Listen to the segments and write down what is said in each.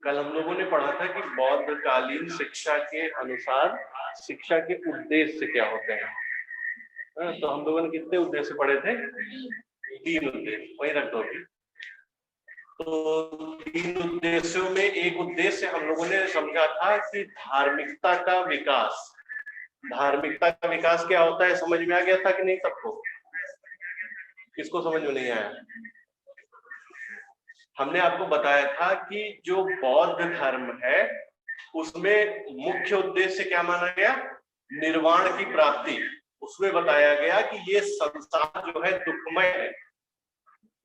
कल हम लोगों ने पढ़ा था कि बौद्धकालीन शिक्षा के अनुसार शिक्षा के उद्देश्य क्या होते हैं। तो हम लोगों ने कितने उद्देश्य पढ़े थे? 3 उद्देश्य, वही रख दो अभी। तो 3 उद्देश्यों में एक उद्देश्य हम लोगों ने समझा था कि धार्मिकता का विकास। धार्मिकता का विकास क्या होता है समझ में आ गया था कि नहीं सबको? किसको समझ में नहीं आया? हमने आपको बताया था कि जो बौद्ध धर्म है उसमें मुख्य उद्देश्य क्या माना गया? निर्वाण की प्राप्ति। उसमें बताया गया कि ये संसार जो है दुखमय है,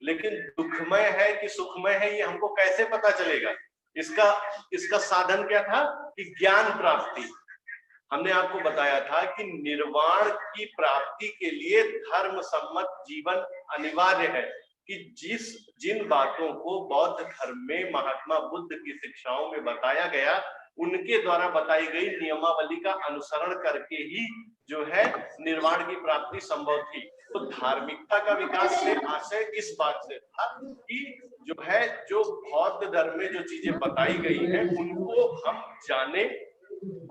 लेकिन दुखमय है कि सुखमय है ये हमको कैसे पता चलेगा? इसका साधन क्या था? कि ज्ञान प्राप्ति। हमने आपको बताया था कि निर्वाण की प्राप्ति के लिए धर्म सम्मत जीवन अनिवार्य है, कि जिन बातों को बौद्ध धर्म में महात्मा बुद्ध की शिक्षाओं में बताया गया उनके द्वारा बताई गई नियमावली का अनुसरण करके ही जो है निर्वाण की प्राप्ति संभव थी। तो धार्मिकता का विकास से आशय इस बात से था कि जो है जो बौद्ध धर्म में जो चीजें बताई गई हैं उनको हम जाने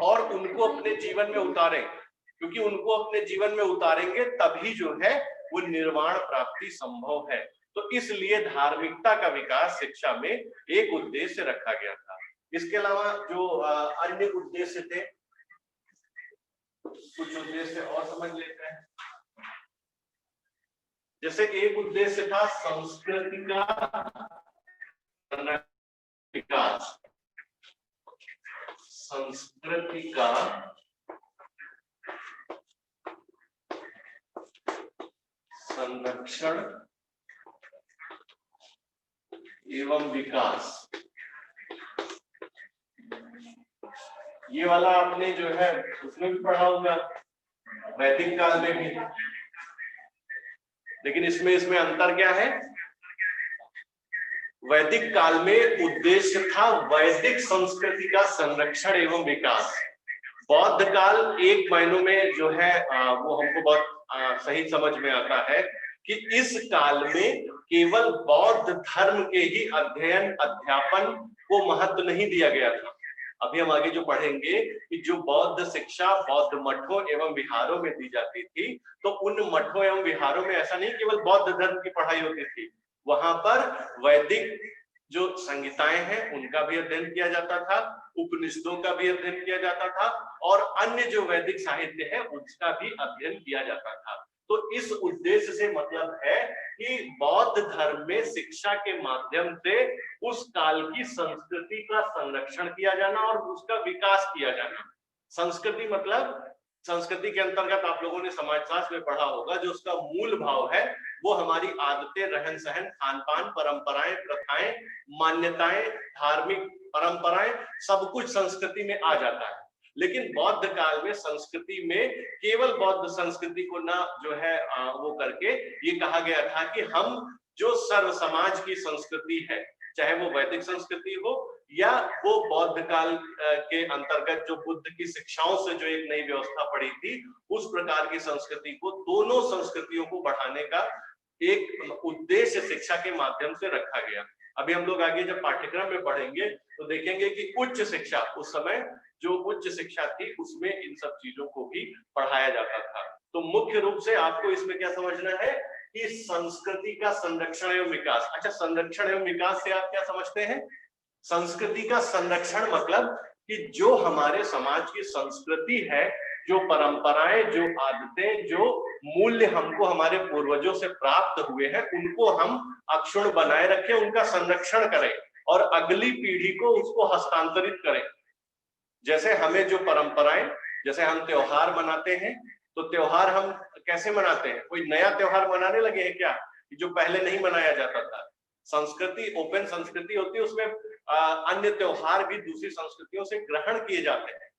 और उनको अपने जीवन में उतारें, क्योंकि उनको अपने जीवन में उतारेंगे तभी जो है वो निर्वाण प्राप्ति संभव है। तो इसलिए धार्मिकता का विकास शिक्षा में एक उद्देश्य रखा गया था। इसके अलावा जो अन्य उद्देश्य थे, कुछ उद्देश्य और समझ लेते हैं। जैसे एक उद्देश्य था संस्कृति का विकास। संस्कृति का संरक्षण एवं विकास। ये वाला आपने जो है उसमें भी पढ़ा होगा, वैदिक काल में भी। लेकिन इसमें अंतर क्या है? वैदिक काल में उद्देश्य था वैदिक संस्कृति का संरक्षण एवं विकास। बौद्ध काल एक मायनों में जो है वो हमको बहुत सही समझ में आता है कि इस काल में केवल बौद्ध धर्म के ही अध्ययन अध्यापन को महत्व नहीं दिया गया था। अभी हम आगे जो पढ़ेंगे कि जो बौद्ध शिक्षा बौद्ध मठों एवं विहारों में दी जाती थी, तो उन मठों एवं विहारों में ऐसा नहीं केवल बौद्ध धर्म की पढ़ाई होती थी, वहां पर वैदिक जो संहिताएं हैं उनका भी अध्ययन किया जाता था, उपनिषदों का भी अध्ययन किया जाता था और अन्य जो वैदिक साहित्य है उसका भी अध्ययन किया जाता था। तो इस उद्देश्य से मतलब है कि बौद्ध धर्म में शिक्षा के माध्यम से उस काल की संस्कृति का संरक्षण किया जाना और उसका विकास किया जाना। संस्कृति मतलब संस्कृति के अंतर्गत आप लोगों ने समाजशास्त्र में पढ़ा होगा, जो उसका मूल भाव है वो हमारी आदतें, रहन सहन, खान पान, परंपराएं, प्रथाएं, मान्यताएं, धार्मिक परंपराएं, सब कुछ संस्कृति में आ जाता है। लेकिन बौद्ध काल में संस्कृति में केवल बौद्ध संस्कृति को ना जो है वो करके ये कहा गया था कि हम जो सर्व समाज की संस्कृति है, चाहे वो वैदिक संस्कृति हो या वो बौद्ध काल के अंतर्गत जो बुद्ध की शिक्षाओं से जो एक नई व्यवस्था पड़ी थी, उस प्रकार की संस्कृति को, दोनों संस्कृतियों को बढ़ाने का एक उद्देश्य शिक्षा के माध्यम से रखा गया। अभी हम लोग आगे जब पाठ्यक्रम में पढ़ेंगे तो देखेंगे कि उच्च शिक्षा, उस समय जो उच्च शिक्षा थी उसमें इन सब चीजों को भी पढ़ाया जाता था। तो मुख्य रूप से आपको इसमें क्या समझना है कि संस्कृति का संरक्षण एवं विकास। अच्छा, संरक्षण एवं विकास से आप क्या समझते हैं? संस्कृति का संरक्षण मतलब कि जो हमारे समाज की संस्कृति है, जो परंपराएं, जो आदतें, जो मूल्य हमको हमारे पूर्वजों से प्राप्त हुए हैं, उनको हम अक्षुण्ण बनाए रखें, उनका संरक्षण करें और अगली पीढ़ी को उसको हस्तांतरित करें। जैसे हमें जो परंपराएं, जैसे हम त्योहार मनाते हैं, तो त्योहार हम कैसे मनाते हैं? कोई नया त्योहार मनाने लगे हैं क्या, जो पहले नहीं मनाया जाता था? संस्कृति ओपन संस्कृति होती है, उसमें अन्य त्योहार भी दूसरी संस्कृतियों से ग्रहण किए जाते हैं।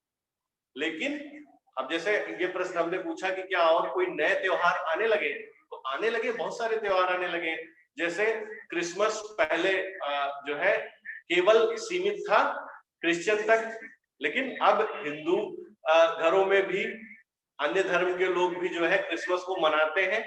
लेकिन अब जैसे ये प्रश्न हमने पूछा कि क्या और कोई नए त्योहार आने लगे, तो आने लगे, बहुत सारे त्योहार आने लगे। जैसे क्रिसमस पहले जो है केवल सीमित था क्रिश्चियन तक, लेकिन अब हिंदू घरों में भी अन्य धर्म के लोग भी जो है क्रिसमस को मनाते हैं,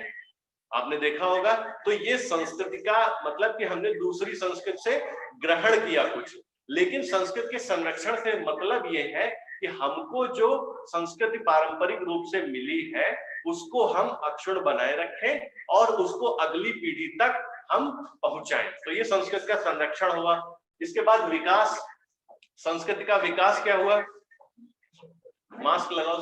आपने देखा होगा। तो ये संस्कृति का मतलब कि हमने दूसरी संस्कृति से ग्रहण किया कुछ, लेकिन संस्कृत के संरक्षण से मतलब ये है कि हमको जो संस्कृति पारंपरिक रूप से मिली है उसको हम अक्षुण्ण बनाए रखें और उसको अगली पीढ़ी तक हम पहुंचाएं। तो ये संस्कृत का संरक्षण हुआ। इसके बाद विकास, संस्कृति का विकास क्या हुआ? मास्क लगाओ।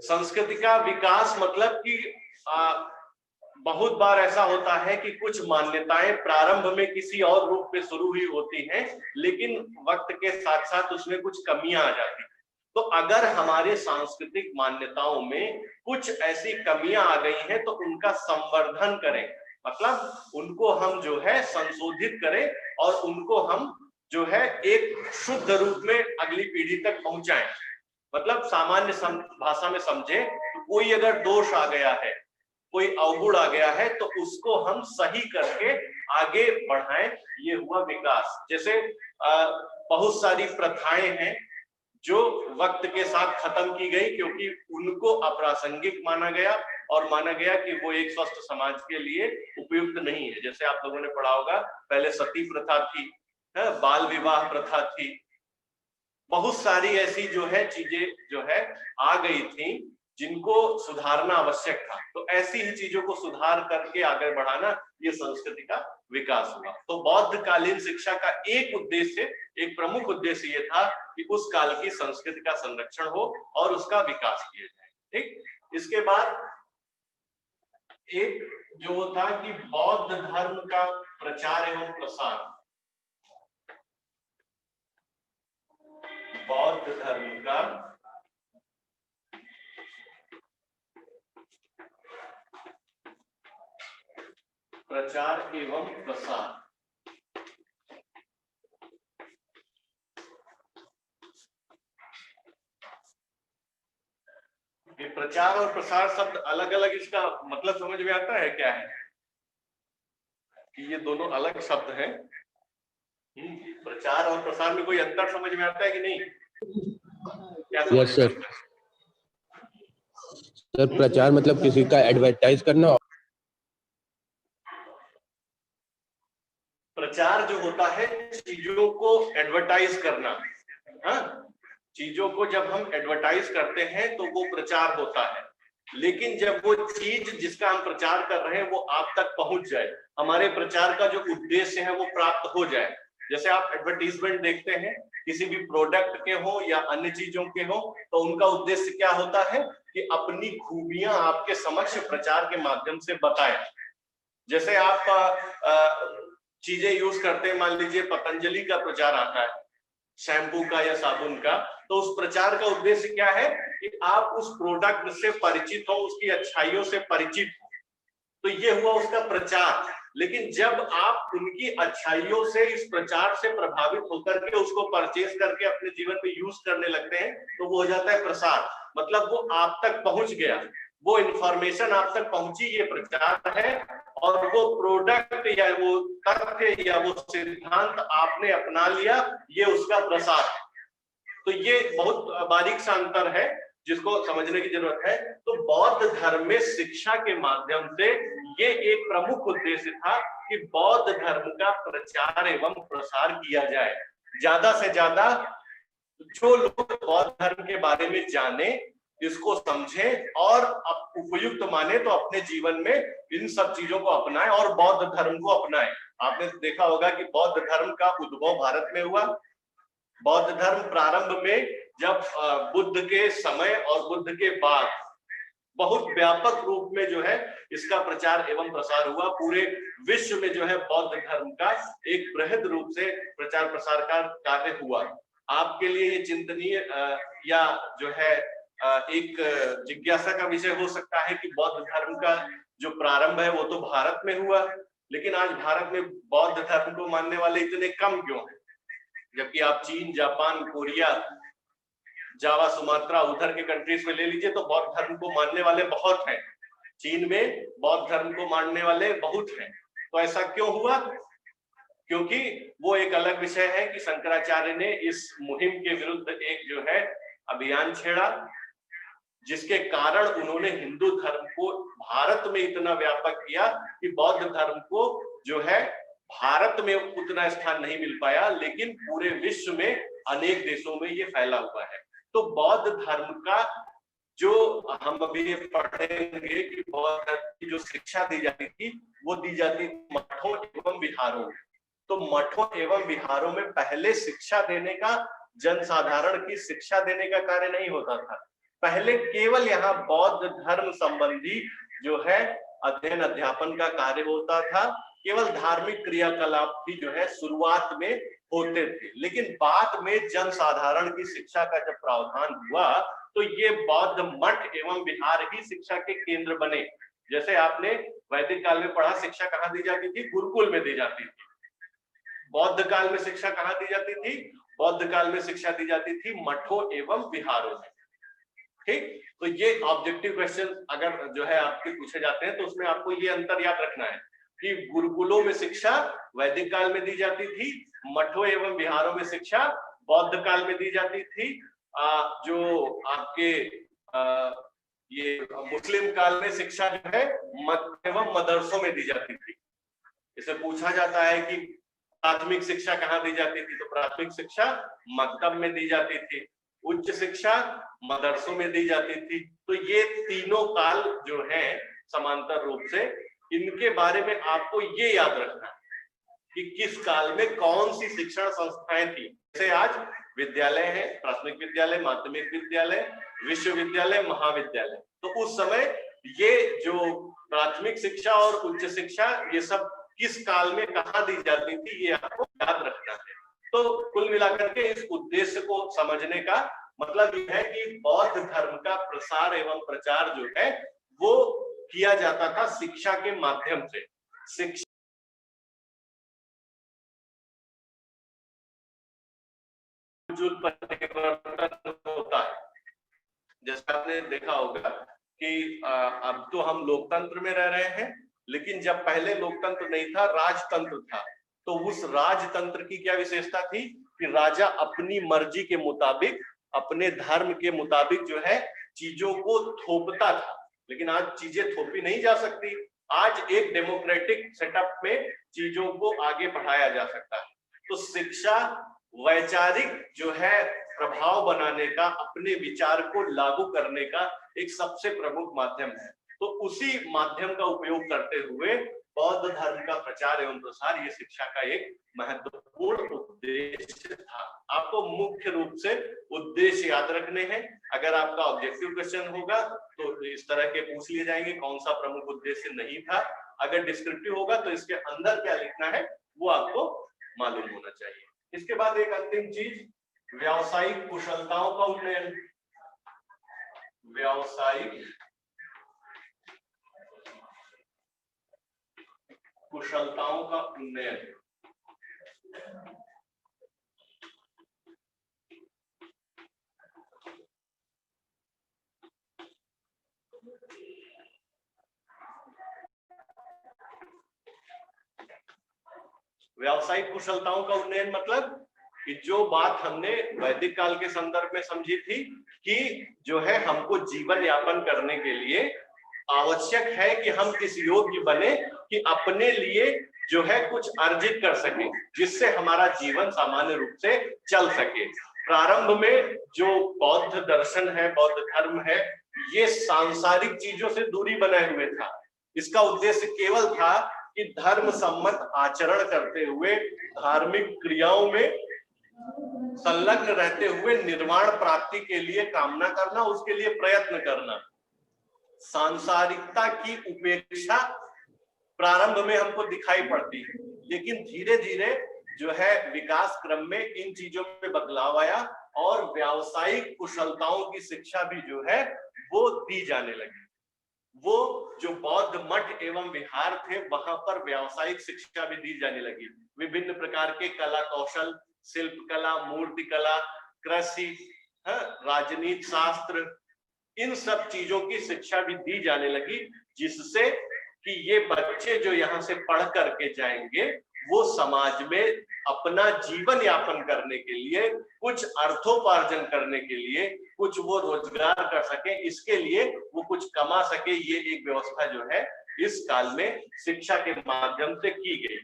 संस्कृति का विकास मतलब कि बहुत बार ऐसा होता है कि कुछ मान्यताएं प्रारंभ में किसी और रूप में शुरू हुई होती हैं, लेकिन वक्त के साथ साथ उसमें कुछ कमियां आ जाती हैं। तो अगर हमारे सांस्कृतिक मान्यताओं में कुछ ऐसी कमियां आ गई हैं तो उनका संवर्धन करें, मतलब उनको हम जो है संशोधित करें और उनको हम जो है एक शुद्ध रूप में अगली पीढ़ी तक पहुंचाएं। मतलब सामान्य भाषा में समझे तो कोई अगर दोष आ गया है, कोई अवगुण आ गया है, तो उसको हम सही करके आगे बढ़ाएं, ये हुआ विकास। जैसे बहुत सारी प्रथाएं हैं जो वक्त के साथ खत्म की गई क्योंकि उनको अप्रासंगिक माना गया और माना गया कि वो एक स्वस्थ समाज के लिए उपयुक्त नहीं है। जैसे आप लोगों ने पढ़ा होगा, पहले सती प्रथा थी, बाल विवाह प्रथा थी, बहुत सारी ऐसी जो है चीजें जो है आ गई थी जिनको सुधारना आवश्यक था। तो ऐसी ही चीजों को सुधार करके आगे बढ़ाना, ये संस्कृति का विकास हुआ। तो बौद्ध कालीन शिक्षा का एक उद्देश्य, एक प्रमुख उद्देश्य ये था कि उस काल की संस्कृति का संरक्षण हो और उसका विकास किया जाए। ठीक, इसके बाद एक जो था कि बौद्ध धर्म का प्रचार एवं प्रसार, बौद्ध धर्म का प्रचार एवं प्रसार। ये प्रचार और प्रसार शब्द अलग अलग, इसका मतलब समझ में आता है क्या है कि ये दोनों अलग शब्द हैं? प्रचार और प्रसार में कोई अंतर समझ में आता है कि नहीं? क्या यस सर। सर प्रचार मतलब किसी का एडवर्टाइज करना। प्रचार जो होता है चीजों को एडवर्टाइज करना। हाँ, चीजों को जब हम एडवर्टाइज करते हैं तो वो प्रचार होता है। लेकिन जब वो चीज जिसका हम प्रचार कर रहे हैं वो आप तक पहुंच जाए, हमारे प्रचार का जो उद्देश्य है वो प्राप्त हो जाए। जैसे आप एडवर्टीजमेंट देखते हैं किसी भी प्रोडक्ट के हो या अन्य चीजों के हो, तो उनका उद्देश्य क्या होता है कि अपनी खूबियां आपके समक्ष प्रचार के माध्यम से बताएं। जैसे आप चीजें यूज करते हैं, मान लीजिए पतंजलि का प्रचार आता है, शैम्पू का या साबुन का, तो उस प्रचार का उद्देश्य क्या है कि आप उस प्रोडक्ट से परिचित हो, उसकी अच्छाइयों से परिचित हो, तो ये हुआ उसका प्रचार। लेकिन जब आप उनकी अच्छाइयों से, इस प्रचार से प्रभावित होकर के उसको परचेज करके अपने जीवन में यूज करने लगते हैं, तो वो हो जाता है प्रसार। मतलब वो आप तक पहुंच गया, वो इंफॉर्मेशन आप तक पहुंची, ये प्रचार है। और वो प्रोडक्ट या वो तथ्य या वो सिद्धांत आपने अपना लिया, ये उसका प्रसार है। तो ये बहुत बारीक सा अंतर है जिसको समझने की जरूरत है। तो बौद्ध धर्म में शिक्षा के माध्यम से ये एक प्रमुख उद्देश्य था कि बौद्ध धर्म का प्रचार एवं प्रसार किया जाए। ज्यादा से ज्यादा जो लोग बौद्ध धर्म के बारे में जाने, इसको समझे और उपयुक्त माने, तो अपने जीवन में इन सब चीजों को अपनाएं और बौद्ध धर्म को अपनाएं। आपने देखा होगा कि बौद्ध धर्म का उद्भव भारत में हुआ। बौद्ध धर्म प्रारंभ में जब बुद्ध के समय और बुद्ध के बाद बहुत व्यापक रूप में जो है इसका प्रचार एवं प्रसार हुआ। पूरे विश्व में जो है बौद्ध धर्म का एक बृहद रूप से प्रचार प्रसार का कार्य हुआ। आपके लिए ये चिंतनीय या जो है एक जिज्ञासा का विषय हो सकता है कि बौद्ध धर्म का जो प्रारंभ है वो तो भारत में हुआ, लेकिन आज भारत में बौद्ध धर्म को मानने वाले इतने कम क्यों हैं? जबकि आप चीन, जापान, कोरिया, जावा, सुमात्रा, उधर के कंट्रीज में ले लीजिए तो बौद्ध धर्म को मानने वाले बहुत हैं। चीन में बौद्ध धर्म को मानने वाले बहुत हैं। तो ऐसा क्यों हुआ? क्योंकि वो एक अलग विषय है कि शंकराचार्य ने इस मुहिम के विरुद्ध एक जो है अभियान छेड़ा, जिसके कारण उन्होंने हिंदू धर्म को भारत में इतना व्यापक किया कि बौद्ध धर्म को जो है भारत में उतना स्थान नहीं मिल पाया, लेकिन पूरे विश्व में अनेक देशों में ये फैला हुआ है। तो बौद्ध धर्म का जो हम अभी पढ़ेंगे कि बौद्ध धर्म की जो शिक्षा दी जाती थी वो दी जाती थी मठों एवं विहारों में। तो मठों एवं विहारों में पहले शिक्षा देने का, जनसाधारण की शिक्षा देने का कार्य नहीं होता था। पहले केवल यहाँ बौद्ध धर्म संबंधी जो है अध्ययन अध्यापन का कार्य होता था। केवल धार्मिक क्रियाकलाप भी जो है शुरुआत में होते थे, लेकिन बाद में जनसाधारण की शिक्षा का जब प्रावधान हुआ तो ये बौद्ध मठ एवं विहार ही शिक्षा के केंद्र बने। जैसे आपने वैदिक काल में पढ़ा, शिक्षा कहाँ दी जाती थी? गुरुकुल में दी जाती थी। बौद्ध काल में शिक्षा कहाँ दी जाती थी? बौद्ध काल में शिक्षा दी जाती थी मठों एवं विहारों में। ठीक, तो ये ऑब्जेक्टिव क्वेश्चन अगर जो है आपके पूछे जाते हैं तो उसमें आपको ये अंतर याद रखना है कि गुरुकुलों में शिक्षा वैदिक काल में दी जाती थी, मठों एवं विहारों में शिक्षा बौद्ध काल में दी जाती थी। जो आपके ये मुस्लिम काल में शिक्षा जो है मठ एवं मदरसों में दी जाती थी। इसे पूछा जाता है कि प्राथमिक शिक्षा कहाँ दी जाती थी, तो प्राथमिक शिक्षा मकतब में दी जाती थी, उच्च शिक्षा मदरसों में दी जाती थी। तो ये तीनों काल जो है समांतर रूप से, इनके बारे में आपको ये याद रखना है कि किस काल में कौन सी शिक्षण संस्थाएं थी। जैसे आज विद्यालय है, प्राथमिक विद्यालय, माध्यमिक विद्यालय, विश्वविद्यालय, महाविद्यालय। तो उस समय ये जो प्राथमिक शिक्षा और उच्च शिक्षा ये सब किस काल में कहाँ दी जाती थी, ये आपको याद रखना है। तो कुल मिलाकर के इस उद्देश्य को समझने का मतलब यह है कि बौद्ध धर्म का प्रसार एवं प्रचार जो है वो किया जाता था शिक्षा के माध्यम से। शिक्षा परिवर्तन होता है। जैसे आपने देखा होगा कि अब तो हम लोकतंत्र में रह रहे हैं, लेकिन जब पहले लोकतंत्र नहीं था, राजतंत्र था, तो उस राजतंत्र की क्या विशेषता थी कि राजा अपनी मर्जी के मुताबिक, अपने धर्म के मुताबिक जो है चीजों को थोपता था। लेकिन आज चीजें थोपी नहीं जा सकती। आज एक डेमोक्रेटिक सेटअप में चीजों को आगे बढ़ाया जा सकता है। तो शिक्षा वैचारिक जो है प्रभाव बनाने का, अपने विचार को लागू करने का एक सबसे प्रमुख माध्यम है। तो उसी माध्यम का उपयोग करते हुए बौद्ध धर्म का प्रचार एवं प्रसार ये शिक्षा का एक महत्वपूर्ण उद्देश्य था। आपको मुख्य रूप से उद्देश्य याद रखने हैं। अगर आपका ऑब्जेक्टिव क्वेश्चन होगा तो इस तरह के पूछ लिए जाएंगे, कौन सा प्रमुख उद्देश्य नहीं था। अगर डिस्क्रिप्टिव होगा तो इसके अंदर क्या लिखना है वो आपको मालूम होना चाहिए। इसके बाद एक अंतिम चीज, व्यावसायिक कुशलताओं का उन्नयन। व्यावसायिक कुशलताओं का उन्नयन। व्यावसायिक कुशलताओं का उन्नयन मतलब कि जो बात हमने वैदिक काल के संदर्भ में समझी थी कि जो है हमको जीवन यापन करने के लिए आवश्यक है कि हम इस योग्य बने कि अपने लिए जो है कुछ अर्जित कर सके, जिससे हमारा जीवन सामान्य रूप से चल सके। प्रारंभ में जो बौद्ध दर्शन है, बौद्ध धर्म है, ये सांसारिक चीजों से दूरी बनाए हुए था। इसका उद्देश्य केवल था कि धर्म सम्मत आचरण करते हुए, धार्मिक क्रियाओं में संलग्न रहते हुए निर्वाण प्राप्ति के लिए कामना करना, उसके लिए प्रयत्न करना। सांसारिकता की उपेक्षा प्रारंभ में हमको दिखाई पड़ती है, लेकिन धीरे धीरे जो है विकास क्रम में इन चीजों में बदलाव आया और व्यावसायिक कुशलताओं की शिक्षा भी जो है वो दी जाने लगी। वो जो बौद्ध मठ एवं विहार थे वहां पर व्यावसायिक शिक्षा भी दी जाने लगी। विभिन्न प्रकार के कला कौशल, शिल्प कला, मूर्ति कला, कृषि, राजनीति शास्त्र, इन सब चीजों की शिक्षा भी दी जाने लगी, जिससे कि ये बच्चे जो यहाँ से पढ़ करके जाएंगे वो समाज में अपना जीवन यापन करने के लिए, कुछ अर्थोपार्जन करने के लिए, कुछ वो रोजगार कर सके, इसके लिए वो कुछ कमा सके। ये एक व्यवस्था जो है इस काल में शिक्षा के माध्यम से की गई।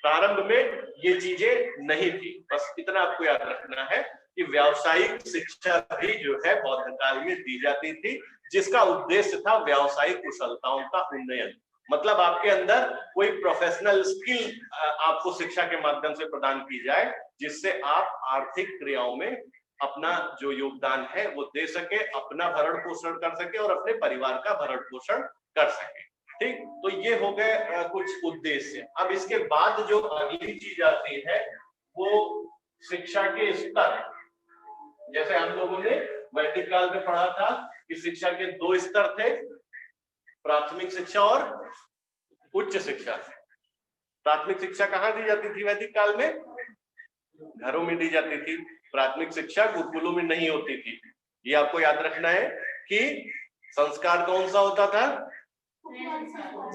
प्रारंभ में ये चीजें नहीं थी। बस इतना आपको याद रखना है कि व्यावसायिक शिक्षा भी जो है बौद्ध काल में दी जाती थी, जिसका उद्देश्य था व्यावसायिक कुशलताओं का उन्नयन। मतलब आपके अंदर कोई प्रोफेशनल स्किल आपको शिक्षा के माध्यम से प्रदान की जाए, जिससे आप आर्थिक क्रियाओं में अपना जो योगदान है वो दे सके, अपना भरण पोषण कर सके और अपने परिवार का भरण पोषण कर सके। ठीक, तो ये हो गए कुछ उद्देश्य। अब इसके बाद जो अगली चीज आती है वो शिक्षा के स्तर। जैसे हम लोगों ने वैदिक काल में पढ़ा था कि शिक्षा के 2 स्तर थे, प्राथमिक शिक्षा और उच्च शिक्षा। प्राथमिक शिक्षा कहाँ दी जाती थी वैदिक काल में? घरों में दी जाती थी। प्राथमिक शिक्षा गुरुकुलों में नहीं होती थी। ये आपको याद रखना है कि संस्कार कौन सा होता था?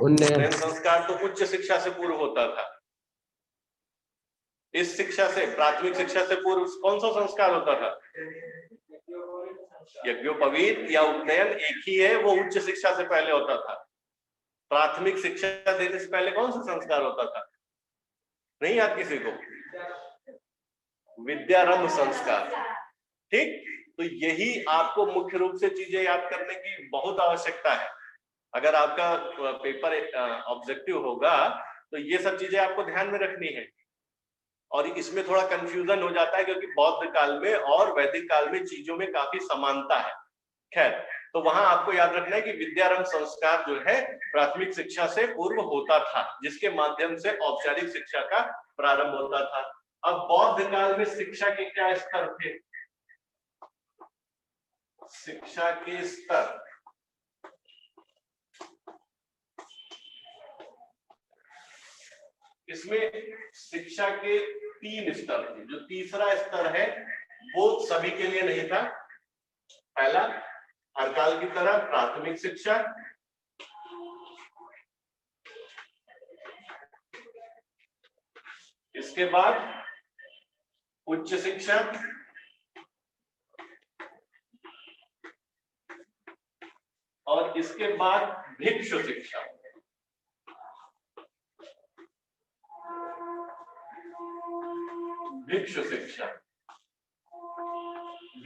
उन्नयन संस्कार तो उच्च शिक्षा से पूर्व होता था। इस शिक्षा से, प्राथमिक शिक्षा से पूर्व कौन सा संस्कार होता था? यज्ञोपवीत या उपनयन एक ही है, वो उच्च शिक्षा से पहले होता था। प्राथमिक शिक्षा देने से पहले कौन सा संस्कार होता था? नहीं याद किसी को? विद्यारंभ संस्कार। ठीक, तो यही आपको मुख्य रूप से चीजें याद करने की बहुत आवश्यकता है। अगर आपका पेपर ऑब्जेक्टिव होगा तो ये सब चीजें आपको ध्यान में रखनी है। और इसमें थोड़ा कंफ्यूजन हो जाता है क्योंकि बौद्ध काल में और वैदिक काल में चीजों में काफी समानता है। खैर, तो वहां आपको याद रखना है कि विद्यारंभ संस्कार जो है प्राथमिक शिक्षा से पूर्व होता था, जिसके माध्यम से औपचारिक शिक्षा का प्रारंभ होता था। अब बौद्ध काल में शिक्षा के क्या स्तर थे? शिक्षा के स्तर, इसमें शिक्षा के 3 स्तर थे। जो तीसरा स्तर है वो सभी के लिए नहीं था। पहला, हर काल की तरह प्राथमिक शिक्षा, इसके बाद उच्च शिक्षा, और इसके बाद भिक्षु शिक्षा। भिक्षु शिक्षा,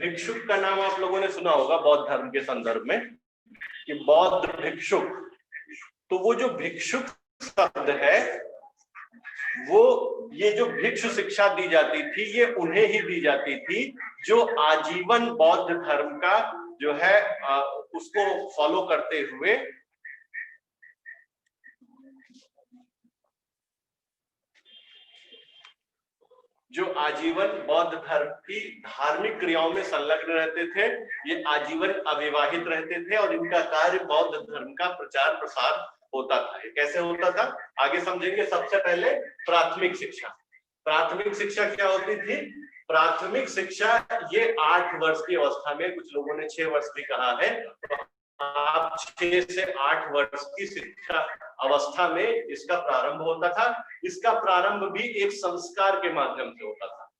भिक्षुक का नाम आप लोगों ने सुना होगा बौद्ध धर्म के संदर्भ में कि बौद्ध भिक्षुक। तो वो जो भिक्षुक शब्द है वो, ये जो भिक्षु शिक्षा दी जाती थी ये उन्हें ही दी जाती थी जो आजीवन बौद्ध धर्म का जो है उसको फॉलो करते हुए जो आजीवन बौद्ध धर्म की धार्मिक क्रियाओं में संलग्न रहते थे। ये आजीवन अविवाहित रहते थे और इनका कार्य बौद्ध धर्म का प्रचार प्रसार होता था। ये कैसे होता था आगे समझेंगे। सबसे पहले प्राथमिक शिक्षा। प्राथमिक शिक्षा क्या होती थी? प्राथमिक शिक्षा ये 8 वर्ष की अवस्था में, कुछ लोगों ने 6 वर्ष भी कहा है, आप 6 से 8 वर्ष की शिक्षा अवस्था में इसका प्रारंभ होता था। इसका प्रारंभ भी एक संस्कार के माध्यम से होता था।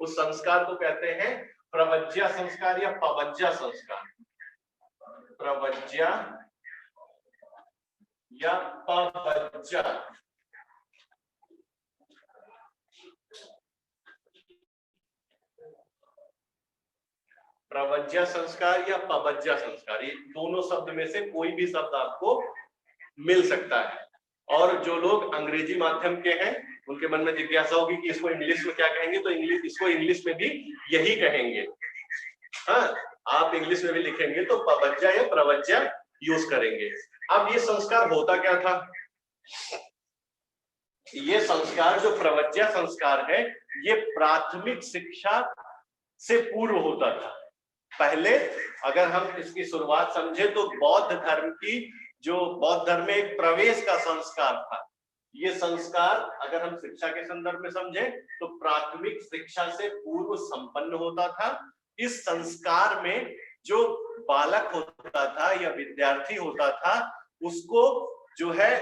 उस संस्कार को कहते हैं प्रवज्या संस्कार या पवज्या संस्कार। प्रवज्या या पवज्या। प्रवज्या संस्कार या पवज्या संस्कार, ये दोनों शब्द में से कोई भी शब्द आपको मिल सकता है। और जो लोग अंग्रेजी माध्यम के हैं उनके मन में जिज्ञासा होगी कि इसको इंग्लिश में क्या कहेंगे, तो इसको इंग्लिश में भी यही कहेंगे। हाँ, आप इंग्लिश में भी लिखेंगे तो पवज्या या प्रवज्या यूज करेंगे। अब ये संस्कार होता क्या था? ये संस्कार जो प्रवज्या संस्कार है ये प्राथमिक शिक्षा से पूर्व होता था। पहले अगर हम इसकी शुरुआत समझे तो बौद्ध धर्म की, जो बौद्ध धर्म में एक प्रवेश का संस्कार था, ये संस्कार अगर हम शिक्षा के संदर्भ में समझे तो प्राथमिक शिक्षा से पूर्व संपन्न होता था। इस संस्कार में जो बालक होता था या विद्यार्थी होता था उसको जो है,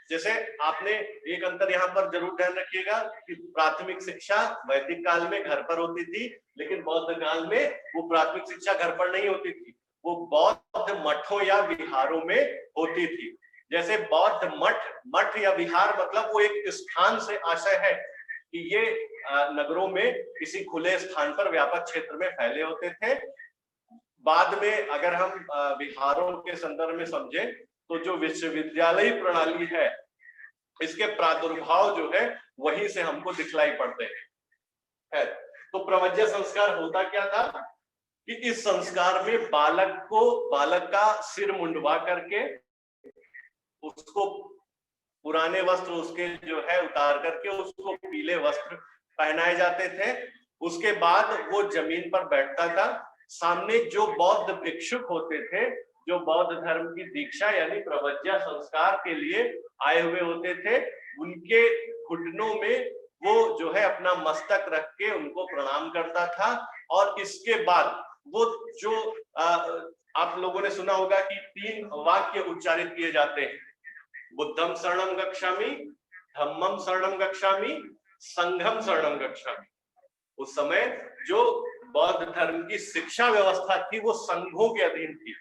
जैसे आपने एक अंतर यहाँ पर जरूर ध्यान रखिएगा कि प्राथमिक शिक्षा वैदिक काल में घर पर होती थी, लेकिन बौद्ध काल में वो प्राथमिक शिक्षा घर पर नहीं होती थी, वो बौद्ध मठों या विहारों में होती थी। जैसे बौद्ध मठ या विहार मतलब वो एक स्थान से आशय है कि ये नगरों में किसी खुले स्थान पर व्यापक क्षेत्र में फैले होते थे। बाद में अगर हम विहारों के संदर्भ में समझे तो जो विश्वविद्यालय प्रणाली है इसके प्रादुर्भाव जो है वहीं से हमको दिखलाई पड़ते हैं। तो प्रवज्य संस्कार होता क्या था कि इस संस्कार में बालक का सिर मुंडवा करके उसको पुराने वस्त्र उसके जो है उतार करके उसको पीले वस्त्र पहनाए जाते थे। उसके बाद वो जमीन पर बैठता था। सामने जो बौद्ध भिक्षुक होते थे, जो बौद्ध धर्म की दीक्षा यानी प्रवज्या संस्कार के लिए आए हुए होते थे, उनके घुटनों में वो जो है अपना मस्तक रख के उनको प्रणाम करता था। और इसके बाद वो जो आप लोगों ने सुना होगा कि 3 वाक्य उच्चारित किए जाते हैं, बुद्धम शरणम गच्छामि, धम्मम शरणम गच्छामि, संघम शरणम गच्छामि। उस समय जो बौद्ध धर्म की शिक्षा व्यवस्था थी वो संघों के अधीन थी।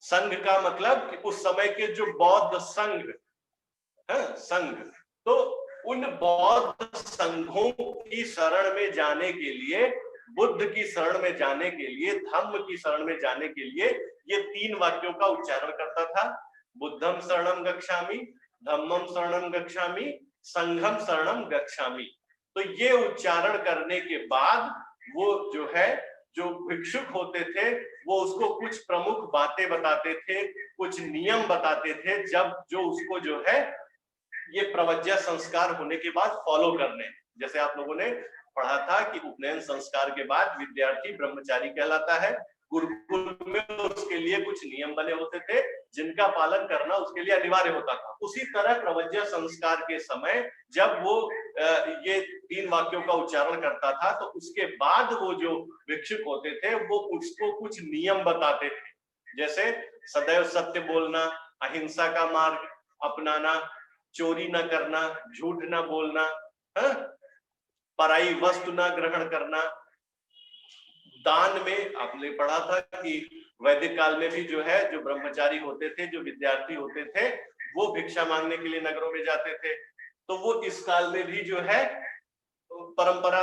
संघ का मतलब कि उस समय के जो बौद्ध संघ तो उन बौद्ध संघों की शरण में जाने के लिए, बुद्ध की शरण में जाने के लिए, धम्म की शरण में जाने के लिए ये 3 वाक्यों का उच्चारण करता था। बुद्धम शरणम गच्छामि, धम्मम शरणम गच्छामि, संघम शरणम गच्छामि। तो ये उच्चारण करने के बाद वो जो है जो भिक्षुक होते थे वो उसको कुछ प्रमुख बातें बताते थे, कुछ नियम बताते थे जब जो उसको जो है ये प्रवज्या संस्कार होने के बाद फॉलो करने। जैसे आप लोगों ने पढ़ा था कि उपनयन संस्कार के बाद विद्यार्थी ब्रह्मचारी कहलाता है। गुरुकुल में उसके लिए कुछ नियम बने होते थे जिनका पालन करना उसके लिए अनिवार्य होता था। उसी तरह प्रवज्या संस्कार के समय जब वो ये 3 वाक्यों का उच्चारण करता था तो उसके बाद वो जो भिक्षुक होते थे वो उसको कुछ नियम बताते थे, जैसे सदैव सत्य बोलना, अहिंसा का मार्ग अपनाना, चोरी न करना, झूठ न बोलना, पराई वस्तु न ग्रहण करना। दान में आपने पढ़ा था कि वैदिक काल में भी जो है जो ब्रह्मचारी होते थे, जो विद्यार्थी होते थे, वो भिक्षा मांगने के लिए नगरों में जाते थे। तो वो इस काल में भी जो है परंपरा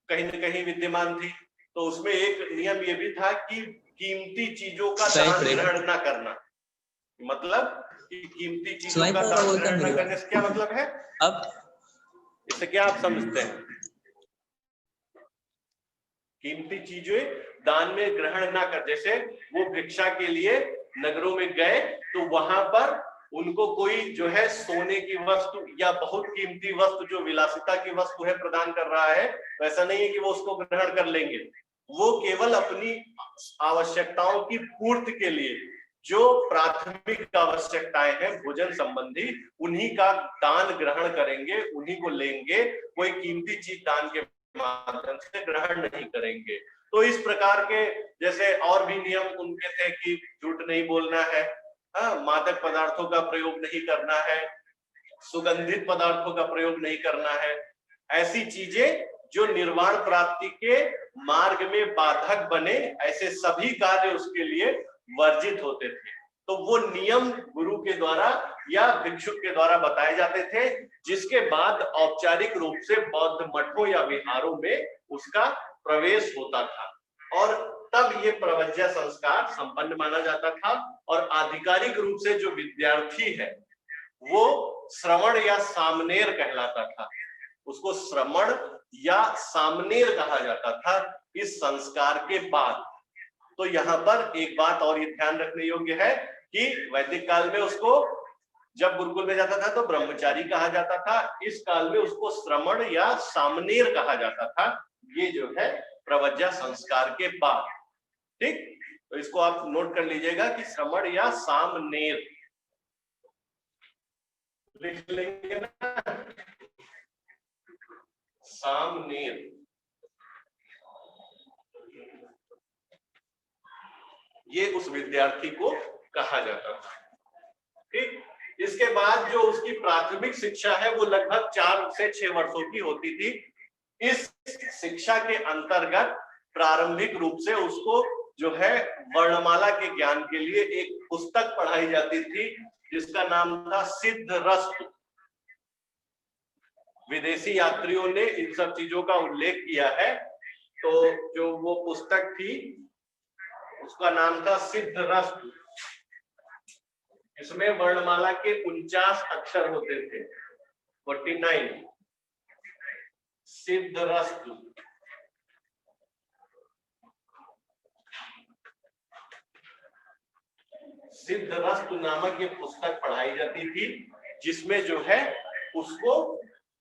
कहीं न कहीं विद्यमान थी। तो उसमें एक नियम ये भी था कि कीमती चीजों का दान ग्रहण न करना। मतलब कि कीमती चीजों का दान ग्रहण न करने से क्या मतलब है? अब इससे क्या आप समझते हैं? कीमती चीजें दान में ग्रहण ना कर, जैसे वो भिक्षा के लिए नगरों में गए तो वहां पर उनको कोई जो है सोने की वस्तु या बहुत कीमती वस्तु जो विलासिता की वस्तु है प्रदान कर रहा है, वैसा नहीं है कि वो उसको ग्रहण कर लेंगे। वो केवल अपनी आवश्यकताओं की पूर्ति के लिए जो प्राथमिक आवश्यकताएं हैं भोजन संबंधी, उन्हीं का दान ग्रहण करेंगे, उन्हीं को लेंगे। कोई कीमती चीज दान के माध्यम से ग्रहण नहीं करेंगे। तो इस प्रकार के जैसे और भी नियम उनके थे कि झूठ नहीं बोलना है, मादक पदार्थों का प्रयोग नहीं करना है, सुगंधित पदार्थों का प्रयोग नहीं करना है। ऐसी चीजें जो निर्वाण प्राप्ति के मार्ग में बाधक बने, ऐसे सभी कार्य उसके लिए वर्जित होते थे। तो वो नियम गुरु के द्वारा या भिक्षुक के द्वारा बताए जाते थे, जिसके बाद औपचारिक रूप से बौद्ध मठों या विहारों में उसका प्रवेश होता था और तब ये प्रवज्या संस्कार संपन्न माना जाता था। और आधिकारिक रूप से जो विद्यार्थी है वो श्रवण या सामनेर कहलाता था, उसको श्रवण या सामनेर कहा जाता था इस संस्कार के बाद। तो यहाँ पर एक बात और ये ध्यान रखने योग्य है कि वैदिक काल में उसको जब गुरुकुल में जाता था तो ब्रह्मचारी कहा जाता था, इस काल में उसको श्रवण या सामनेर कहा जाता था। ये जो है प्रवज्या संस्कार के बाद। ठीक, तो इसको आप नोट कर लीजिएगा कि श्रवण या सामनेर लिख लेंगे ना, सामनेर। ये उस विद्यार्थी को कहा जाता था। ठीक, इसके बाद जो उसकी प्राथमिक शिक्षा है वो लगभग 4 से 6 वर्षों की होती थी। इस शिक्षा के अंतर्गत प्रारंभिक रूप से उसको जो है वर्णमाला के ज्ञान के लिए एक पुस्तक पढ़ाई जाती थी। जिसका नाम था सिद्धरस्तु। विदेशी यात्रियों ने इन सब चीजों का उल्लेख किया है, तो जो वो पुस्तक थी उसका नाम था सिद्धरस्तु। इसमें वर्णमाला के 49 अक्षर होते थे, 49। सिद्धरस्तु। सिद्धरस्तु नामक ये पुस्तक पढ़ाई जाती थी, जिसमें जो है उसको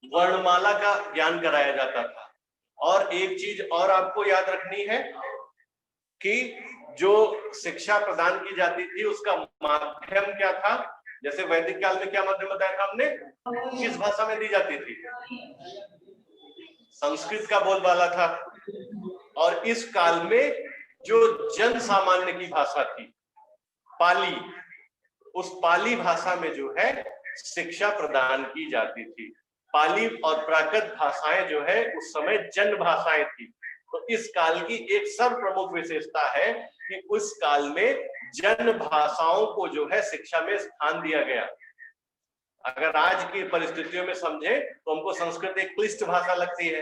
वर्णमाला का ज्ञान कराया जाता था। और एक चीज और आपको याद रखनी है कि जो शिक्षा प्रदान की जाती थी उसका माध्यम क्या था। जैसे वैदिक काल में क्या माध्यम बताया था हमने, किस भाषा में दी जाती थी? संस्कृत का बोलबाला था। और इस काल में जो जन सामान्य की भाषा थी पाली, उस पाली भाषा में जो है शिक्षा प्रदान की जाती थी। पाली और प्राकृत भाषाएं जो है उस समय जन भाषाएं थी। तो इस काल की एक सर्वप्रमुख विशेषता है कि उस काल में जन भाषाओं को जो है शिक्षा में स्थान दिया गया। अगर आज की परिस्थितियों में समझे तो हमको संस्कृत एक क्लिष्ट भाषा लगती है।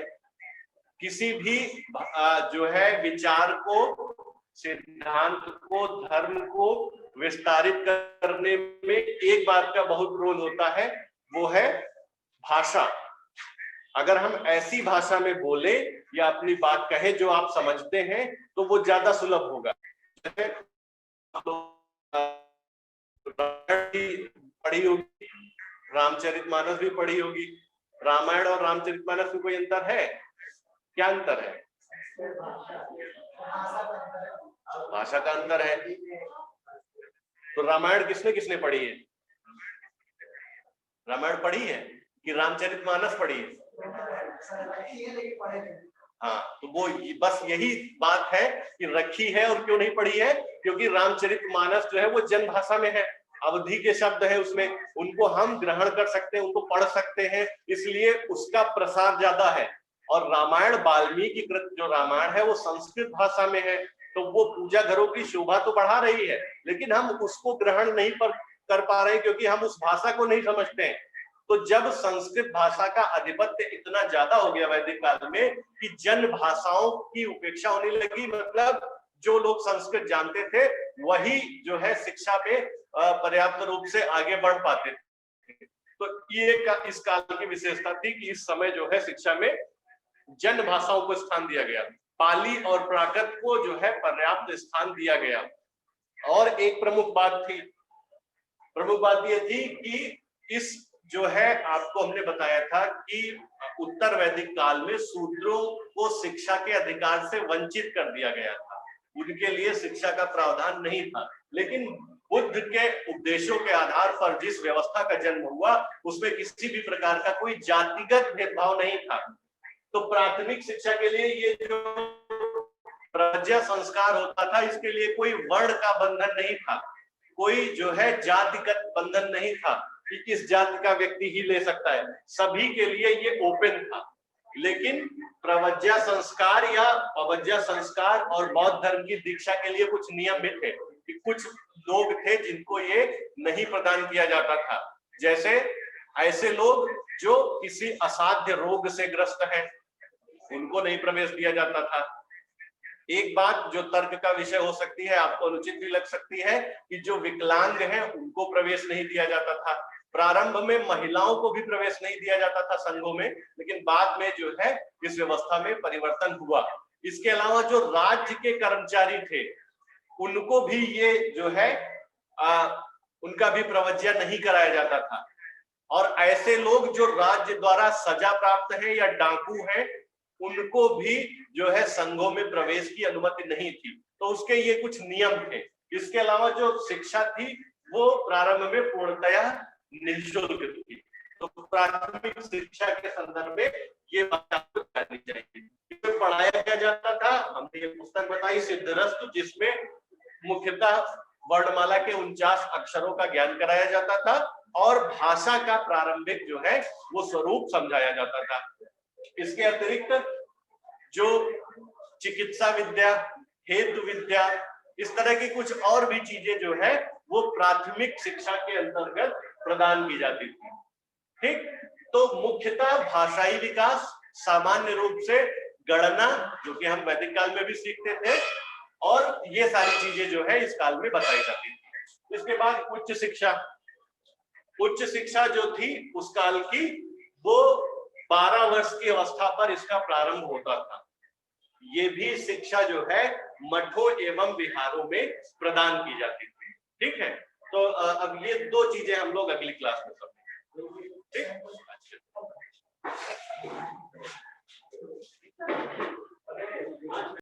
किसी भी जो है विचार को, सिद्धांत को, धर्म को विस्तारित करने में एक बात का बहुत रोल होता है, वो है भाषा। अगर हम ऐसी भाषा में बोले या अपनी बात कहें जो आप समझते हैं तो वो ज्यादा सुलभ होगा। पढ़ी होगी, रामचरितमानस भी पढ़ी होगी। रामायण और रामचरितमानस में कोई अंतर है? क्या अंतर है? भाषा का अंतर है। तो रामायण किसने किसने पढ़ी है? रामायण पढ़ी है कि रामचरितमानस पढ़ी है? हाँ, तो वो बस यही बात है कि रखी है। और क्यों नहीं पढ़ी है? क्योंकि रामचरितमानस जो है वो जन भाषा में है, अवधि के शब्द है उसमें, उनको हम ग्रहण कर सकते हैं, उनको पढ़ सकते हैं, इसलिए उसका प्रसार ज्यादा है। और रामायण वाल्मीकि कृत जो रामायण है वो संस्कृत भाषा में है, तो वो पूजा घरों की शोभा तो बढ़ा रही है, लेकिन हम उसको ग्रहण नहीं कर पा रहे क्योंकि हम उस भाषा को नहीं समझते हैं। तो जब संस्कृत भाषा का आधिपत्य इतना ज्यादा हो गया वैदिक काल में कि जन भाषाओं की उपेक्षा होने लगी, मतलब जो लोग संस्कृत जानते थे वही जो है शिक्षा में पर्याप्त रूप से आगे बढ़ पाते थे। तो ये इस काल की विशेषता थी कि इस समय जो है शिक्षा में जन भाषाओं को स्थान दिया गया, पाली और प्राकृत को जो है पर्याप्त स्थान दिया गया। और एक प्रमुख बात ये थी कि इस जो है आपको हमने बताया था कि उत्तर वैदिक काल में शूद्रों को शिक्षा के अधिकार से वंचित कर दिया गया था, उनके लिए शिक्षा का प्रावधान नहीं था। लेकिन बुद्ध के उपदेशों के आधार पर जिस व्यवस्था का जन्म हुआ उसमें किसी भी प्रकार का कोई जातिगत भेदभाव नहीं था। तो प्राथमिक शिक्षा के लिए ये जो प्रज्ञा संस्कार होता था, इसके लिए कोई वर्ण का बंधन नहीं था, कोई जो है जातिगत बंधन नहीं था कि किस जाति का व्यक्ति ही ले सकता है, सभी के लिए ये ओपन था। लेकिन प्रवज्ञा संस्कार या अवज्ञा संस्कार और बौद्ध धर्म की दीक्षा के लिए कुछ नियम भी थे कि कुछ लोग थे जिनको ये नहीं प्रदान किया जाता था। जैसे ऐसे लोग जो किसी असाध्य रोग से ग्रस्त हैं, उनको नहीं प्रवेश दिया जाता था। एक बात जो तर्क का विषय हो सकती है, आपको अनुचित भी लग सकती है, कि जो विकलांग हैं उनको प्रवेश नहीं दिया जाता था। प्रारंभ में महिलाओं को भी प्रवेश नहीं दिया जाता था संघों में, लेकिन बाद में जो है इस व्यवस्था में परिवर्तन हुआ। इसके अलावा जो राज्य के कर्मचारी थे उनको भी ये जो है उनका भी प्रवज्ञा नहीं कराया जाता था। और ऐसे लोग जो राज्य द्वारा सजा प्राप्त हैं या डाकू हैं, उनको भी जो है संघों में प्रवेश की अनुमति नहीं थी। तो उसके ये कुछ नियम थे। इसके अलावा जो शिक्षा थी वो प्रारंभ में पूर्णतया निःशुल्क थी। तो प्राथमिक शिक्षा के संदर्भ में ये बात आपको जाननी चाहिए। इसमें पढ़ाया क्या जाता था, हमने ये पुस्तक बताई सिद्धरस्तु, जिसमें मुख्यतः वर्णमाला के 49 अक्षरों का ज्ञान कराया जाता था और भाषा का प्रारंभिक जो है वो स्वरूप समझाया जाता था। इसके अतिरिक्त जो चिकित्सा विद्या, हेतु विद्या, इस तरह की कुछ और भी चीजें जो है वो प्राथमिक शिक्षा के अंतर्गत प्रदान की जाती थी। ठीक, तो मुख्यतः भाषाई विकास, सामान्य रूप से गणना, जो कि हम वैदिक काल में भी सीखते थे, और ये सारी चीजें जो है इस काल में बताई जाती थी। इसके बाद उच्च शिक्षा। उच्च शिक्षा जो थी उस काल की, वो 12 वर्ष की अवस्था पर इसका प्रारंभ होता था। ये भी शिक्षा जो है मठों एवं विहारों में प्रदान की जाती थी। ठीक है, तो अब ये दो चीजें हम लोग अगली क्लास में समझेंगे। ठीक, अच्छा।